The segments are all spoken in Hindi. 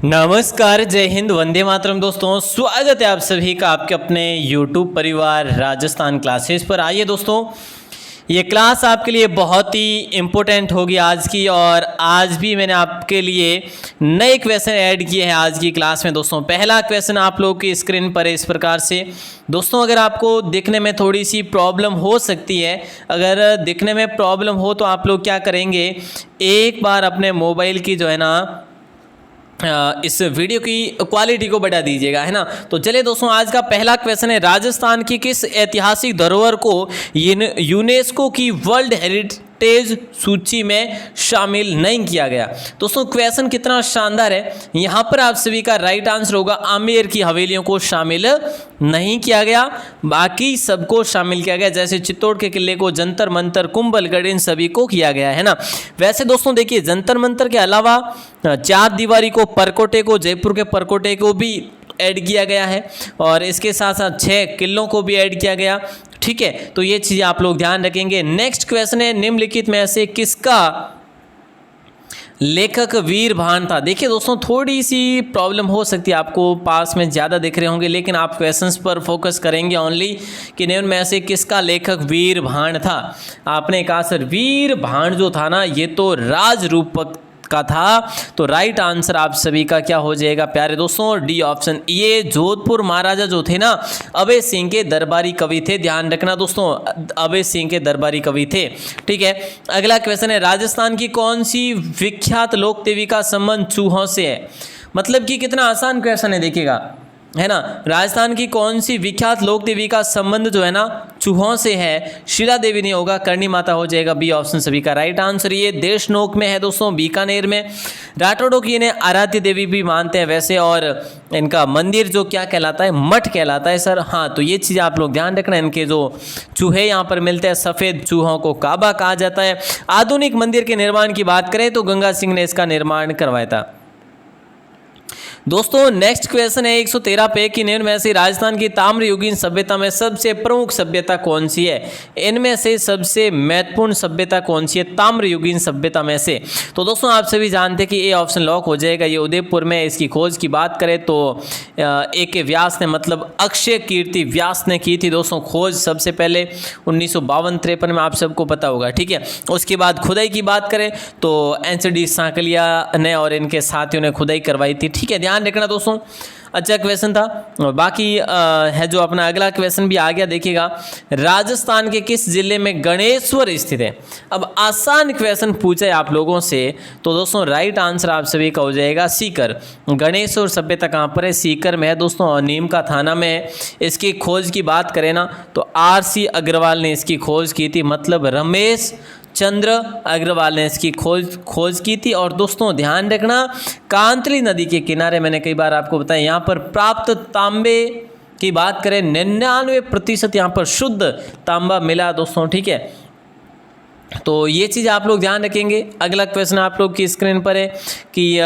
नमस्कार, जय हिंद, वंदे मातरम। दोस्तों, स्वागत है आप सभी का आपके अपने YouTube परिवार राजस्थान क्लासेस पर। आइए दोस्तों, ये क्लास आपके लिए बहुत ही इम्पोर्टेंट होगी आज की। और आज भी मैंने आपके लिए नए क्वेश्चन ऐड किए हैं आज की क्लास में। दोस्तों, पहला क्वेश्चन आप लोगों की स्क्रीन पर है इस प्रकार से। दोस्तों, अगर आपको दिखने में थोड़ी सी प्रॉब्लम हो सकती है, अगर दिखने में प्रॉब्लम हो तो आप लोग क्या करेंगे, एक बार अपने मोबाइल की जो है ना इस वीडियो की क्वालिटी को बढ़ा दीजिएगा, है ना। तो चलिए दोस्तों, आज का पहला क्वेश्चन है, राजस्थान की किस ऐतिहासिक धरोहर को यूनेस्को की वर्ल्ड हेरिटेज सूची में शामिल नहीं किया गया। दोस्तों, क्वेश्चन कितना शानदार है। यहाँ पर आप सभी का राइट आंसर होगा आमेर की हवेलियों को शामिल नहीं किया गया, बाकी सबको शामिल किया गया। जैसे चित्तौड़ के किले को, जंतर मंतर, कुंभलगढ़, इन सभी को किया गया, है ना। वैसे दोस्तों देखिए, जंतर मंतर के अलावा चार दीवारी को, परकोटे को, जयपुर के परकोटे को भी ऐड किया गया है, और इसके साथ साथ 6 किलों को भी ऐड किया गया। ठीक है, तो ये चीज़ आप लोग ध्यान रखेंगे। नेक्स्ट क्वेश्चन है, निम्नलिखित में से किसका लेखक वीर भान था। देखिए दोस्तों, थोड़ी सी प्रॉब्लम हो सकती है, आपको पास में ज़्यादा दिख रहे होंगे, लेकिन आप क्वेश्चंस पर फोकस करेंगे ओनली कि निम्न में से किसका लेखक वीर भान था। आपने कहा सर वीर भान जो था ना, ये तो राजरूपक का था। तो राइट आंसर आप सभी का क्या हो जाएगा प्यारे दोस्तों, डी ऑप्शन। ये जोधपुर महाराजा जो थे ना, अभय सिंह के दरबारी कवि थे। ध्यान रखना दोस्तों, अभय सिंह के दरबारी कवि थे। ठीक है, अगला क्वेश्चन है, राजस्थान की कौन सी विख्यात लोक देवी का संबंध चूहों से है। मतलब कि कितना आसान क्वेश्चन है, देखिएगा, है ना। राजस्थान की कौन सी विख्यात लोक देवी का संबंध जो है ना चूहों से है। शीला देवी नहीं होगा, करणी माता हो जाएगा। बी ऑप्शन सभी का राइट आंसर। ये देशनोक में है दोस्तों, बीकानेर में। राठौड़ों की इन्हें आराध्य देवी भी मानते हैं वैसे, और इनका मंदिर जो क्या कहलाता है, मठ कहलाता है सर। हाँ, तो ये चीज़ आप लोग ध्यान रखना। इनके जो चूहे यहाँ पर मिलते हैं, सफ़ेद चूहों को काबा कहा जाता है। आधुनिक मंदिर के निर्माण की बात करें तो गंगा सिंह ने इसका निर्माण करवाया था। दोस्तों, नेक्स्ट क्वेश्चन है 113 पे कि निम्न में से राजस्थान की ताम्रयुगीन सभ्यता में सबसे प्रमुख सभ्यता कौन सी है। इनमें से सबसे महत्वपूर्ण सभ्यता कौन सी है ताम्रयुगीन सभ्यता में से। तो दोस्तों, आप सभी जानते हैं कि ये ऑप्शन लॉक हो जाएगा। ये उदयपुर में, इसकी खोज की बात करें तो AK व्यास ने, मतलब अक्षय कीर्ति व्यास ने की थी दोस्तों खोज सबसे पहले 1952-53 में, आप सबको पता होगा। ठीक है, उसके बाद खुदाई की बात करें तो NCD सांकलिया ने और इनके साथियों ने खुदाई करवाई थी। ठीक है, ध्यान रखना दोस्तों। अच्छा क्वेश्चन था। बाकी है जो अपना अगला क्वेश्चन भी आ गया, देखिएगा, राजस्थान के किस जिले में गणेश्वर स्थित है। अब आसान क्वेश्चन पूछा है आप लोगों से, तो दोस्तों राइट आंसर आप सभी का हो जाएगा सीकर। गणेश्वर सभ्यता कहाँ पर है, सीकर में है दोस्तों, और नीम का थाना में है। इसकी खोज की बात करें ना तो RC अग्रवाल ने इसकी खोज की थी, मतलब रमेश चंद्र अग्रवाल ने इसकी खोज की थी। और दोस्तों ध्यान रखना, कांतली नदी के किनारे, मैंने कई बार आपको बताया, यहाँ पर प्राप्त तांबे की बात करें 99% यहाँ पर शुद्ध तांबा मिला दोस्तों। ठीक है, तो ये चीज़ आप लोग ध्यान रखेंगे। अगला क्वेश्चन आप लोग की स्क्रीन पर है कि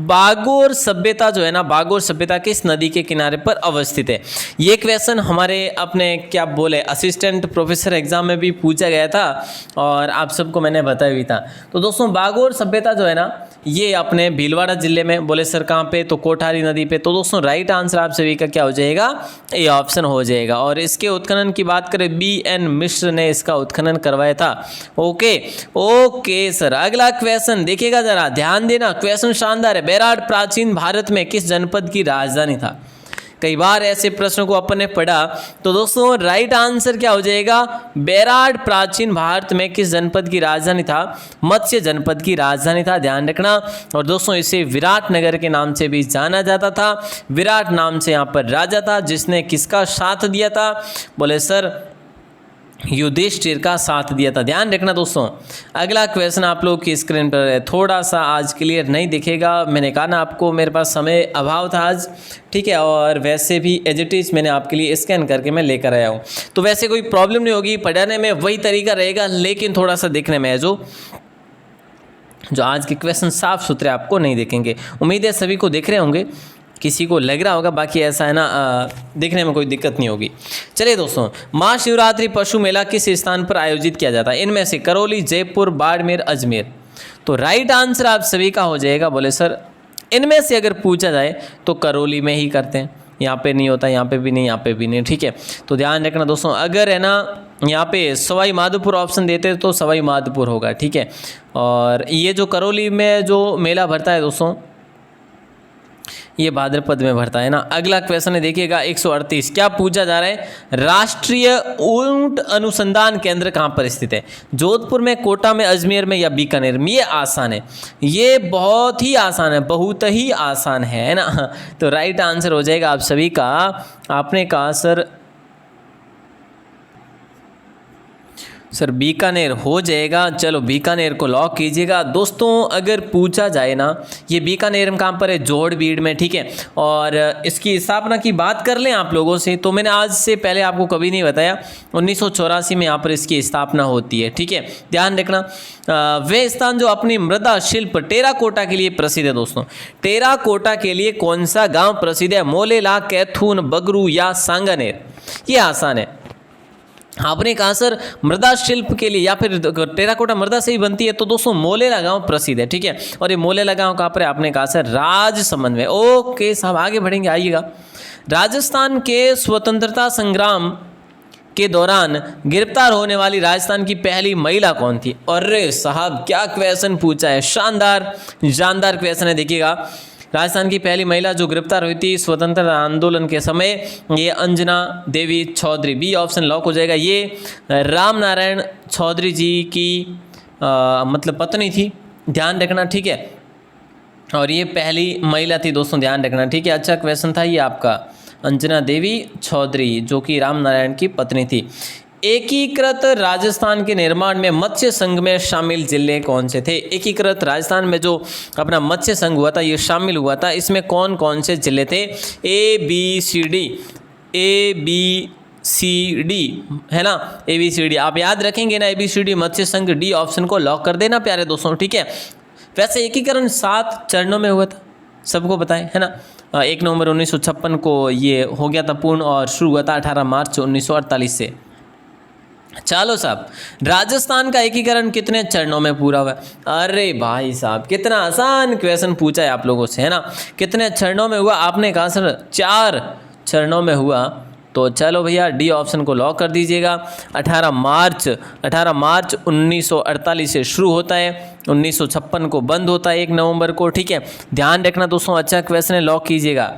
बागोर सभ्यता जो है ना, बागोर सभ्यता किस नदी के किनारे पर अवस्थित है। ये क्वेश्चन हमारे अपने क्या बोले असिस्टेंट प्रोफेसर एग्जाम में भी पूछा गया था, और आप सबको मैंने बताया भी था। तो दोस्तों, बागोर सभ्यता जो है ना, ये अपने भीलवाड़ा जिले में। बोले सर कहाँ पे, तो कोठारी नदी पे। तो दोस्तों राइट आंसर आप सभी का क्या हो जाएगा, ये ऑप्शन हो जाएगा। और इसके उत्खनन की बात करें, BN मिश्र ने इसका उत्खनन करवाया था। ओके सर, अगला क्वेश्चन देखिएगा, जरा ध्यान देना, क्वेश्चन शानदार है। बेराड प्राचीन भारत में किस जनपद की राजधानी था। कई बार ऐसे प्रश्नों को अपन ने पढ़ा, तो दोस्तों राइट आंसर क्या हो जाएगा, बेराड प्राचीन भारत में किस जनपद की राजधानी था, मत्स्य जनपद की राजधानी था। ध्यान रखना। और दोस्तों इसे विराट नगर के नाम से भी जाना जाता था। विराट नाम से यहाँ पर राजा था, जिसने किसका साथ दिया था, बोले सर युधिष्ठिर का साथ दिया था। ध्यान रखना दोस्तों। अगला क्वेश्चन आप लोग की स्क्रीन पर है, थोड़ा सा आज क्लियर नहीं दिखेगा, मैंने कहा ना आपको, मेरे पास समय अभाव था आज। ठीक है, और वैसे भी एज इट इज़ मैंने आपके लिए स्कैन करके मैं लेकर आया हूँ, तो वैसे कोई प्रॉब्लम नहीं होगी, पढ़ाने में वही तरीका रहेगा, लेकिन थोड़ा सा दिखने में है जो आज के क्वेश्चन साफ सुथरे आपको नहीं दिखेंगे। उम्मीद है सभी को दिख रहे होंगे, किसी को लग रहा होगा, बाकी ऐसा है ना, दिखने में कोई दिक्कत नहीं होगी। चलिए दोस्तों, महाशिवरात्रि पशु मेला किस स्थान पर आयोजित किया जाता है। इनमें से करौली, जयपुर, बाड़मेर, अजमेर। तो राइट आंसर आप सभी का हो जाएगा, बोले सर इनमें से अगर पूछा जाए तो करौली में ही करते हैं, यहाँ पे नहीं होता, यहाँ पे भी नहीं, यहाँ पे भी नहीं, ठीक है। तो ध्यान रखना दोस्तों, अगर है ना यहाँ पे सवाई माधोपुर ऑप्शन देते तो सवाई माधोपुर होगा, ठीक है। और ये जो करौली में जो मेला भरता है दोस्तों, ये भाद्रपद में भरता है ना। अगला क्वेश्चन है, देखिएगा 138, क्या पूछा जा रहा है, राष्ट्रीय ऊंट अनुसंधान केंद्र कहाँ पर स्थित है? जोधपुर में, कोटा में, अजमेर में या बीकानेर में? ये आसान है, ये बहुत ही आसान है, बहुत ही आसान है ना। तो राइट आंसर हो जाएगा आप सभी का, आपने कहा सर बीकानेर हो जाएगा। चलो बीकानेर को लॉक कीजिएगा। दोस्तों अगर पूछा जाए ना, ये बीकानेर में कहाँ पर है? जोड़बीड़ में, ठीक है। और इसकी स्थापना की बात कर लें आप लोगों से, तो मैंने आज से पहले आपको कभी नहीं बताया, 1984 में यहाँ पर इसकी स्थापना होती है, ठीक है। ध्यान रखना, वे स्थान जो अपनी मृदा शिल्प टेराकोटा के लिए प्रसिद्ध है। दोस्तों टेराकोटा के लिए कौन सा गाँव प्रसिद्ध है? मोलेला, कैथून, बगरू या सांगानेर? ये आसान है। आपने कहा सर मृदा शिल्प के लिए या फिर टेराकोटा मृदा से ही बनती है, तो दोस्तों मोलेला गांव प्रसिद्ध है, ठीक है। और ये मोलेला गांव कहाँ पर है? आपने कहा सर राजसमंद में। ओके साहब आगे बढ़ेंगे, आइएगा। राजस्थान के स्वतंत्रता संग्राम के दौरान गिरफ्तार होने वाली राजस्थान की पहली महिला कौन थी? अरे साहब क्या क्वेश्चन पूछा है, शानदार जानदार क्वेश्चन है। देखिएगा राजस्थान की पहली महिला जो गिरफ्तार हुई थी स्वतंत्रता आंदोलन के समय, ये अंजना देवी चौधरी, बी ऑप्शन लॉक हो जाएगा। ये राम नारायण चौधरी जी की मतलब पत्नी थी, ध्यान रखना, ठीक है। और ये पहली महिला थी दोस्तों, ध्यान रखना, ठीक है। अच्छा क्वेश्चन था ये आपका, अंजना देवी चौधरी जो कि राम नारायण की पत्नी थी। एकीकृत राजस्थान के निर्माण में मत्स्य संघ में शामिल जिले कौन से थे? एकीकृत राजस्थान में जो अपना मत्स्य संघ हुआ था, ये शामिल हुआ था, इसमें कौन कौन से जिले थे? ABCD है ना, ABCD आप याद रखेंगे ना, ABCD मत्स्य संघ, डी ऑप्शन को लॉक कर देना प्यारे दोस्तों, ठीक है। वैसे एकीकरण 7 चरणों में हुआ था, सबको पता है ना। 1 नवंबर 1956 को ये हो गया था पूर्ण, और शुरू हुआ था 18 मार्च 1948 से। चलो साहब, राजस्थान का एकीकरण कितने चरणों में पूरा हुआ? अरे भाई साहब कितना आसान क्वेश्चन पूछा है आप लोगों से, है ना। कितने चरणों में हुआ? आपने कहा सर 4 चरणों में हुआ, तो चलो भैया डी ऑप्शन को लॉक कर दीजिएगा। 18 मार्च 1948 से शुरू होता है, 1956 को बंद होता है 1 नवंबर को, ठीक है। ध्यान रखना दोस्तों, अच्छा क्वेश्चन है, लॉक कीजिएगा।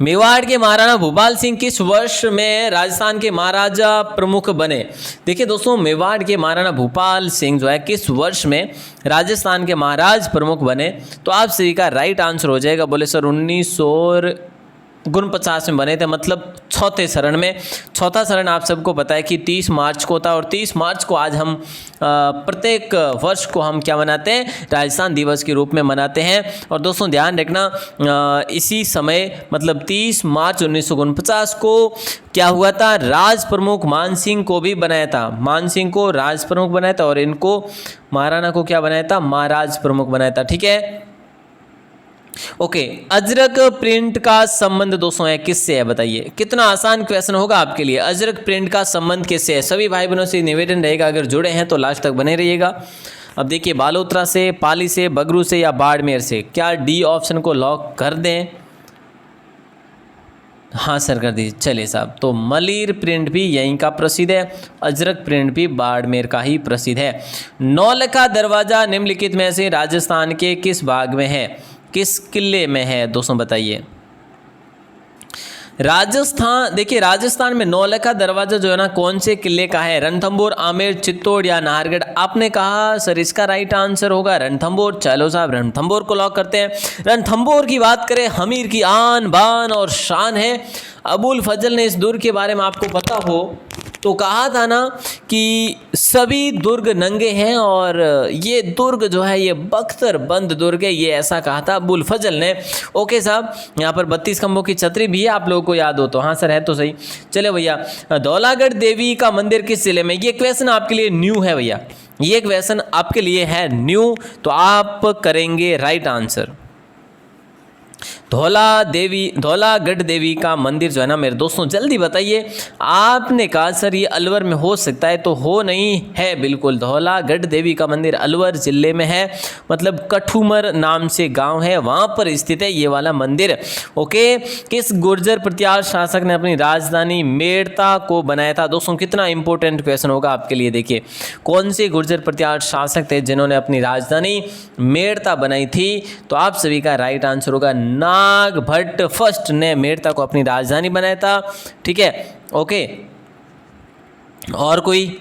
मेवाड़ के महाराणा भूपाल सिंह किस वर्ष में राजस्थान के महाराजा प्रमुख बने? देखिए दोस्तों, मेवाड़ के महाराणा भूपाल सिंह जो है किस वर्ष में राजस्थान के महाराज प्रमुख बने? तो आप सभी का राइट आंसर हो जाएगा, बोले सर 1949 में बने थे, मतलब चौथे शरण में। चौथा शरण आप सबको पता है कि 30 मार्च को था, और 30 मार्च को आज हम प्रत्येक वर्ष को हम क्या मनाते हैं? राजस्थान दिवस के रूप में मनाते हैं। और दोस्तों ध्यान रखना, इसी समय मतलब 30 मार्च 1949 को क्या हुआ था? राज प्रमुख मान सिंह को भी बनाया था, मान सिंह को राज प्रमुख बनाया था, और इनको महाराणा को क्या बनाया था? महाराज प्रमुख बनाया था, ठीक है। ओके, अजरक प्रिंट का संबंध दोस्तों है किससे है? बताइए, कितना आसान क्वेश्चन होगा आपके लिए। अजरक प्रिंट का संबंध किससे है? सभी भाई बहनों से निवेदन रहेगा, अगर जुड़े हैं तो लास्ट तक बने रहिएगा। अब देखिए, बालोतरा से, पाली से, बगरू से या बाड़मेर से? क्या डी ऑप्शन को लॉक कर दें? हाँ सर कर दीजिए। चलिए साहब, तो मलिर प्रिंट भी यहीं का प्रसिद्ध है, अजरक प्रिंट भी बाड़मेर का ही प्रसिद्ध है। नौलखा दरवाजा निम्नलिखित में से राजस्थान के किस भाग में है, किस किले में है दोस्तों? बताइए। राजस्थान, देखिए राजस्थान में नौलखा दरवाजा जो है ना, कौन से किले का है? रणथंभौर, आमेर, चित्तौड़ या नाहरगढ़? आपने कहा सर इसका राइट आंसर होगा रणथंभौर। चलो साहब रणथंभौर को लॉक करते हैं। रणथंभौर की बात करें, हमीर की आन बान और शान है। अबुल फजल ने इस दुर्ग के बारे में आपको पता हो तो कहा था ना कि सभी दुर्ग नंगे हैं, और ये दुर्ग जो है ये बख्तर बंद दुर्ग है, ये ऐसा कहा था अबुल फजल ने। ओके साहब, यहाँ पर 32 खंभों की छतरी भी है, आप लोगों को याद हो तो। हाँ सर है तो सही। चले भैया, धौलागढ़ देवी का मंदिर किस जिले में? ये क्वेश्चन आपके लिए न्यू है भैया, ये क्वेश्चन आपके लिए है न्यू, तो आप करेंगे राइट आंसर। धौलागढ़ देवी का मंदिर जो है ना मेरे दोस्तों, जल्दी बताइए। आपने कहा सर ये अलवर में हो सकता है, तो हो नहीं है बिल्कुल। धौलागढ़ देवी का मंदिर अलवर जिले में है, मतलब कठुमर नाम से गांव है, वहां पर स्थित है ये वाला मंदिर। ओके, किस गुर्जर प्रतिहार शासक ने अपनी राजधानी मेड़ता को बनाया था? दोस्तों कितना इंपॉर्टेंट क्वेश्चन होगा आपके लिए। देखिए कौन से गुर्जर प्रतिहार शासक थे जिन्होंने अपनी राजधानी मेड़ता बनाई थी? तो आप सभी का राइट आंसर होगा नागभट्ट फर्स्ट ने मेड़ता को अपनी राजधानी बनाया था। ठीक है, ओके। और कोई?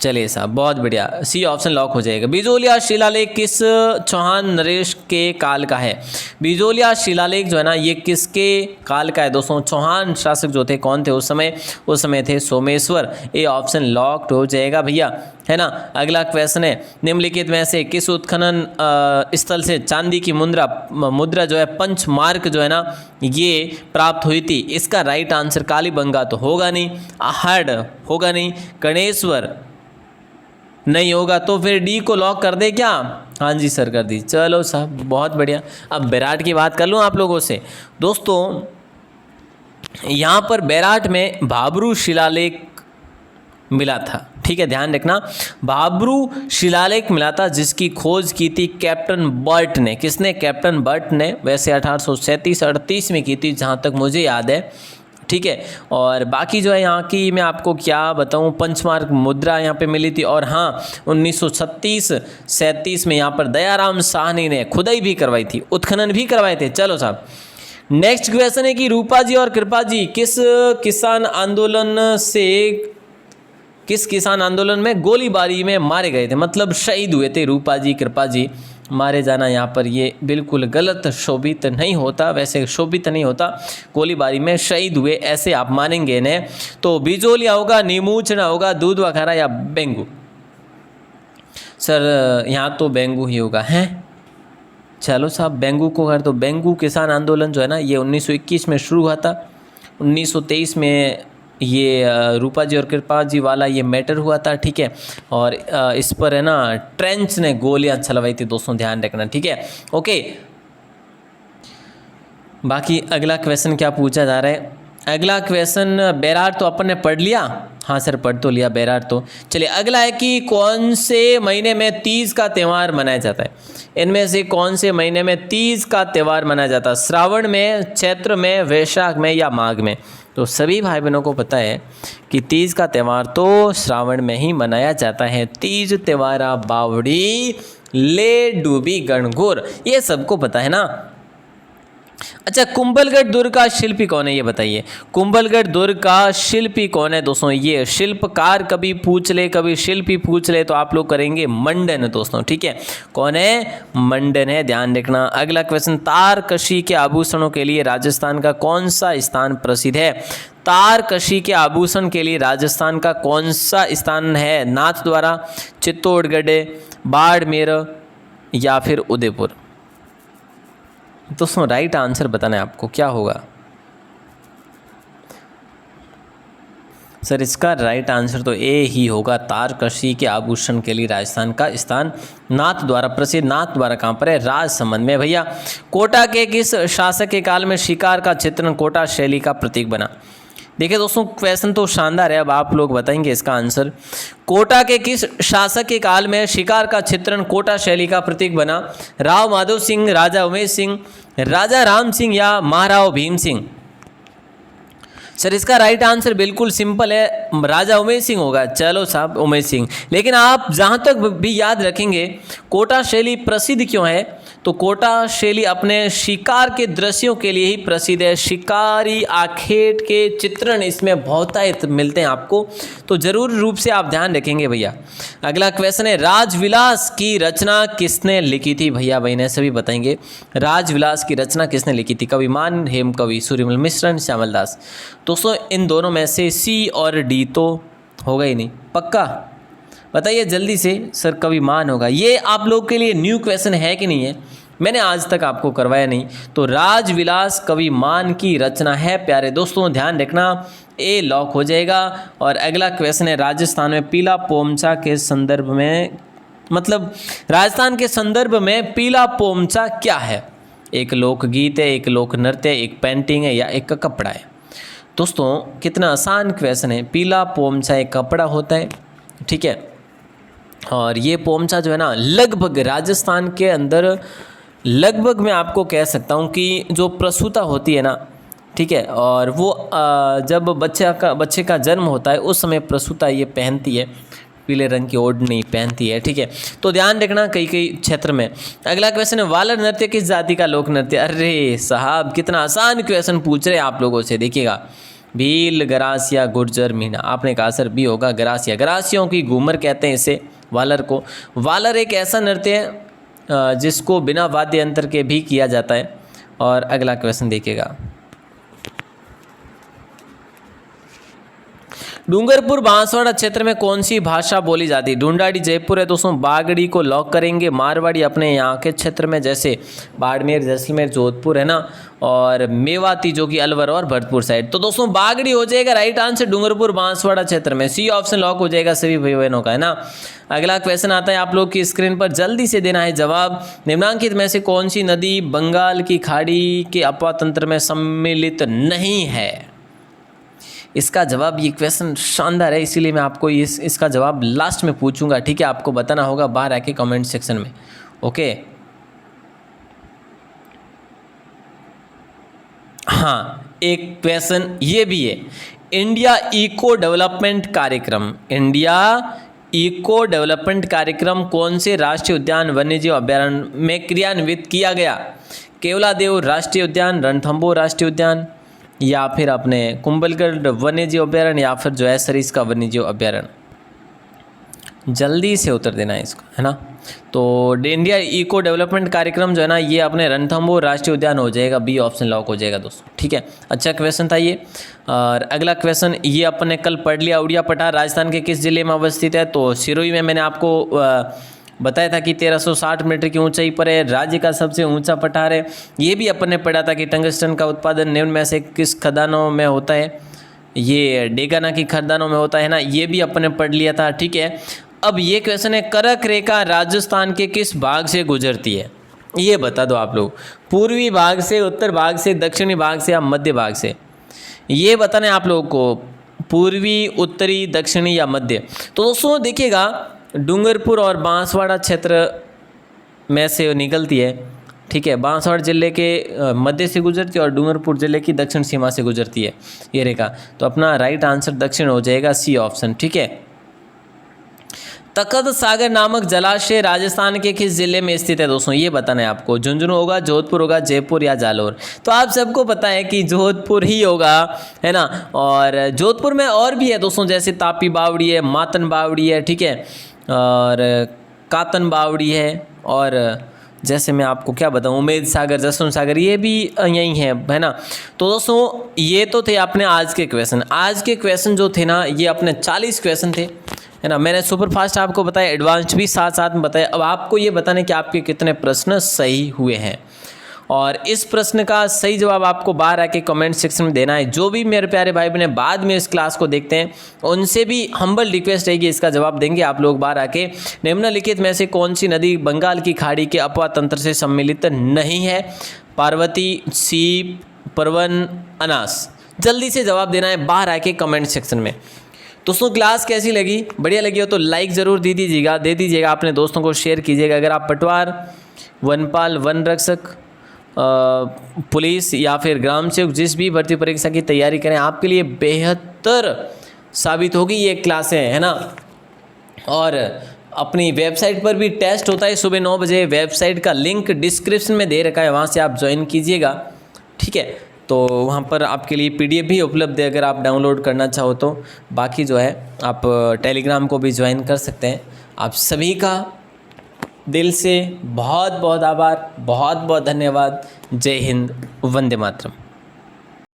चलिए साहब, बहुत बढ़िया, सी ऑप्शन लॉक हो जाएगा। बिजोलिया शिलालेख किस चौहान नरेश के काल का है? बिजोलिया शिलालेख जो है ना ये किसके काल का है दोस्तों? चौहान शासक जो थे कौन थे उस समय थे सोमेश्वर। ये ऑप्शन लॉक्ड हो जाएगा भैया, है ना। अगला क्वेश्चन है, निम्नलिखित में से किस उत्खनन स्थल से चांदी की मुद्रा जो है पंचमार्क जो है ना ये प्राप्त हुई थी? इसका राइट आंसर कालीबंगा तो होगा नहीं, आहड़ होगा नहीं, गणेश्वर नहीं होगा, तो फिर डी को लॉक कर दे क्या? हाँ जी सर, कर दी। चलो साहब बहुत बढ़िया। अब बैराट की बात कर लूँ आप लोगों से। दोस्तों यहाँ पर बैराट में भाबरू शिलालेख मिला था, ठीक है, ध्यान रखना। भाबरू शिलालेख मिला था जिसकी खोज की थी कैप्टन बर्ट ने। किसने? कैप्टन बर्ट ने। वैसे 1837-38 में की थी जहाँ तक मुझे याद है, ठीक है। और बाकी जो है यहाँ की मैं आपको क्या बताऊँ, पंचमार्क मुद्रा यहाँ पे मिली थी। और हाँ 1936-37 में यहाँ पर दयाराम साहनी ने खुदाई भी करवाई थी, उत्खनन भी करवाए थे। चलो साहब, नेक्स्ट क्वेश्चन है कि रूपा जी और कृपा जी किस किसान आंदोलन में गोलीबारी में मारे गए थे, मतलब शहीद हुए थे? रूपा जी कृपा जी मारे जाना यहाँ पर ये बिल्कुल गलत शोभित नहीं होता, वैसे शोभित नहीं होता, गोलीबारी में शहीद हुए ऐसे आप मानेंगे इन्हें। तो बिजोलिया होगा, नीमूचना होगा, दूधवा खारा या बेंगू? सर यहाँ तो बेंगू ही होगा, हैं। चलो साहब बेंगू को कर, तो बेंगू किसान आंदोलन जो है ना ये 1921 में शुरू हुआ था। 1923 में ये रूपा जी और कृपा जी वाला ये मैटर हुआ था, ठीक है। और इस पर है ना ट्रेंच ने गोलियां चलवाई थी दोस्तों, ध्यान रखना, ठीक है, ओके। बाकी अगला क्वेश्चन क्या पूछा जा रहा है? अगला क्वेश्चन बैराट तो अपन ने पढ़ लिया, हाँ सर पढ़ तो लिया बैराट तो। चलिए अगला है कि कौन से महीने में तीज का त्यौहार मनाया जाता है? इनमें से कौन से महीने में तीज का त्यौहार मनाया जाता है? श्रावण में, चैत्र में, वैशाख में या माघ में? तो सभी भाई बहनों को पता है कि तीज का त्यौहार तो श्रावण में ही मनाया जाता है। तीज त्यौहारा बावड़ी ले डूबी गणगौर, ये सबको पता है ना। अच्छा, कुंभलगढ़ दुर्ग का शिल्पी कौन है ये बताइए? कुंभलगढ़ दुर्ग का शिल्पी कौन है दोस्तों? ये शिल्पकार कभी पूछ ले, कभी शिल्पी पूछ ले तो आप लोग करेंगे मंडन दोस्तों, ठीक है। कौन है? मंडन है, ध्यान रखना। अगला क्वेश्चन, तारकशी के आभूषणों के लिए राजस्थान का कौन सा स्थान प्रसिद्ध है? तारकशी के आभूषण के लिए राजस्थान का कौन सा स्थान है? नाथद्वारा, चित्तौड़गढ़, बाड़मेर या फिर उदयपुर? दोस्तों राइट आंसर बताना है आपको, क्या होगा सर? इसका राइट आंसर तो ए ही होगा, तारकशी के आभूषण के लिए राजस्थान का स्थान नाथद्वारा प्रसिद्ध। नाथद्वारा कहाँ पर है? राजसमंद में भैया। कोटा के किस शासक के काल में शिकार का चित्रण कोटा शैली का प्रतीक बना? देखिए दोस्तों क्वेश्चन तो शानदार है, अब आप लोग बताएंगे इसका आंसर। कोटा के किस शासक के काल में शिकार का चित्रण कोटा शैली का प्रतीक बना? राव माधव सिंह, राजा उमेश सिंह, राजा राम सिंह या महाराव भीम सिंह? सर इसका राइट आंसर बिल्कुल सिंपल है, राजा उमेश सिंह होगा। चलो साहब उमेश सिंह। लेकिन आप जहाँ तक भी याद रखेंगे कोटा शैली प्रसिद्ध क्यों है? तो कोटा शैली अपने शिकार के दृश्यों के लिए ही प्रसिद्ध है। शिकारी आखेट के चित्रण इसमें बहुतायत मिलते हैं आपको, तो जरूर रूप से आप ध्यान रखेंगे भैया। अगला क्वेश्चन है, राजविलास की रचना किसने लिखी थी? भैया बहने सभी बताएंगे राजविलास की रचना किसने लिखी थी? कवि मान, हेमकवि, सूर्यमल मिश्र, श्यामल दास? दोस्तों इन दोनों में से सी और डी तो होगा ही नहीं, पक्का बताइए जल्दी से। सर कवि मान होगा। ये आप लोग के लिए न्यू क्वेश्चन है कि नहीं है? मैंने आज तक आपको करवाया नहीं। तो राजविलास कवि मान की रचना है प्यारे दोस्तों, ध्यान रखना, ए लॉक हो जाएगा। और अगला क्वेश्चन है, राजस्थान में पीला पोमचा के संदर्भ में, मतलब राजस्थान के संदर्भ में पीला पोमचा क्या है? एक लोकगीत है, एक लोक नृत्य है, एक पेंटिंग है या एक कपड़ा है। दोस्तों कितना आसान क्वेश्चन है। पीला पोमचा एक कपड़ा होता है, ठीक है, और ये पोमचा जो है ना लगभग राजस्थान के अंदर लगभग मैं आपको कह सकता हूँ कि जो प्रसूता होती है ना, ठीक है, और वो जब बच्चे का जन्म होता है उस समय प्रसूता ये पहनती है, पीले रंग की ओढ़नी पहनती है, ठीक है। तो ध्यान रखना कई क्षेत्र में। अगला क्वेश्चन है वालर नृत्य किस जाति का लोक नृत्य। अरे साहब कितना आसान क्वेश्चन पूछ रहे हैं आप लोगों से। देखिएगा, भील, गरासिया, गुर्जर, मीणा। आपने कहा सर बी होगा गरासिया। गरासियों की घूमर कहते हैं इसे, वालर को। वालर एक ऐसा नृत्य है जिसको बिना वाद्य यंत्र के भी किया जाता है। और अगला क्वेश्चन देखिएगा, डूंगरपुर बांसवाड़ा क्षेत्र में कौन सी भाषा बोली जाती है। ढूंढाड़ी जयपुर है दोस्तों, बागड़ी को लॉक करेंगे। मारवाड़ी अपने यहाँ के क्षेत्र में जैसे बाड़मेर, जैसलमेर, जोधपुर है ना, और मेवाती जो कि अलवर और भरतपुर साइड। तो दोस्तों बागड़ी हो जाएगा राइट आंसर डूंगरपुर बांसवाड़ा क्षेत्र में। सी ऑप्शन लॉक हो जाएगा सभी भाई बहनों का, है ना। अगला क्वेश्चन आता है आप लोग की स्क्रीन पर, जल्दी से देना है जवाब। निम्नलिखित में से कौन सी नदी बंगाल की खाड़ी के अपवा तंत्र में सम्मिलित नहीं है। इसका जवाब, ये क्वेश्चन शानदार है, इसीलिए मैं आपको इसका जवाब लास्ट में पूछूंगा, ठीक है। आपको बताना होगा बाहर आके कमेंट सेक्शन में, ओके। हाँ, एक क्वेश्चन ये भी है, इंडिया इको डेवलपमेंट कार्यक्रम, इंडिया इको डेवलपमेंट कार्यक्रम कौन से राष्ट्रीय उद्यान वन्यजीव अभ्यारण्य में क्रियान्वित किया गया। केवलादेव राष्ट्रीय उद्यान, रणथंभौर राष्ट्रीय उद्यान, या फिर अपने कुंभलगढ़ वन्यजीव अभ्यारण्य, या फिर जो है सरिस्का वन्यजीव अभ्यारण्य। जल्दी से उत्तर देना है इसको, है ना। तो इंडिया इको डेवलपमेंट कार्यक्रम जो है ना ये अपने रणथंभौर राष्ट्रीय उद्यान हो जाएगा, बी ऑप्शन लॉक हो जाएगा दोस्तों, ठीक है। अच्छा क्वेश्चन था ये। और अगला क्वेश्चन ये अपने कल पढ़ लिया, उड़िया पठार राजस्थान के किस जिले में अवस्थित है। तो सिरोही में मैंने आपको बताया था कि 1360 मीटर की ऊंचाई पर है, राज्य का सबसे ऊंचा पठार है। ये भी अपन ने पढ़ा था कि टंगस्टन का उत्पादन निम्न में से किस खदानों में होता है, ये डेगाना की खदानों में होता है ना, ये भी अपन ने पढ़ लिया था, ठीक है। अब ये क्वेश्चन है, कर्क रेखा राजस्थान के किस भाग से गुजरती है, ये बता दो आप लोग। पूर्वी भाग से, उत्तर भाग से, दक्षिणी भाग से या मध्य भाग से, ये बताना है आप लोगों को, पूर्वी, उत्तरी, दक्षिणी या मध्य। तो दोस्तों देखिएगा, डूंगरपुर और बांसवाड़ा क्षेत्र में से निकलती है, ठीक है। बांसवाड़ा जिले के मध्य से गुजरती है और डूंगरपुर जिले की दक्षिण सीमा से गुजरती है ये रेखा। तो अपना राइट आंसर दक्षिण हो जाएगा, सी ऑप्शन, ठीक है। तखत सागर नामक जलाशय राजस्थान के किस जिले में स्थित है दोस्तों, ये बताना है आपको। झुंझुनू होगा, जोधपुर होगा, जयपुर या जालौर। तो आप सबको पता है कि जोधपुर ही होगा, है ना। और जोधपुर में और भी है दोस्तों, जैसे तापी बावड़ी है, मातन बावड़ी है, ठीक है, और कातन बावड़ी है, और जैसे मैं आपको क्या बताऊं, उमेद सागर, जसवंत सागर, ये भी यही है ना। तो दोस्तों ये तो थे अपने आज के क्वेश्चन। आज के क्वेश्चन जो थे ना ये अपने 40 क्वेश्चन थे, है ना। मैंने सुपर फास्ट आपको बताया, एडवांस भी साथ साथ में बताया। अब आपको ये बताने कि आपके कितने प्रश्न सही हुए हैं, और इस प्रश्न का सही जवाब आपको बाहर आके कमेंट सेक्शन में देना है। जो भी मेरे प्यारे भाई बहन बाद में इस क्लास को देखते हैं उनसे भी हम्बल रिक्वेस्ट रहेगी, इसका जवाब देंगे आप लोग बाहर आके। निम्नलिखित में से कौन सी नदी बंगाल की खाड़ी के अपवा तंत्र से सम्मिलित नहीं है। पार्वती, सीप, परवन, अनास। जल्दी से जवाब देना है बाहर आके कमेंट सेक्शन में। दोस्तों क्लास कैसी लगी, बढ़िया लगी हो तो लाइक ज़रूर दे दीजिएगा, अपने दोस्तों को शेयर कीजिएगा। अगर आप पटवार, वनपाल, वन रक्षक, पुलिस या फिर ग्राम सेवक जिस भी भर्ती परीक्षा की तैयारी करें, आपके लिए बेहतर साबित होगी ये क्लासें, है ना। और अपनी वेबसाइट पर भी टेस्ट होता है सुबह 9 बजे, वेबसाइट का लिंक डिस्क्रिप्शन में दे रखा है, वहाँ से आप ज्वाइन कीजिएगा, ठीक है। तो वहाँ पर आपके लिए PDF भी उपलब्ध है अगर आप डाउनलोड करना चाहो तो। बाकी जो है आप टेलीग्राम को भी ज्वाइन कर सकते हैं। आप सभी का दिल से बहुत बहुत आभार, बहुत बहुत धन्यवाद। जय हिंद, वंदे मातरम।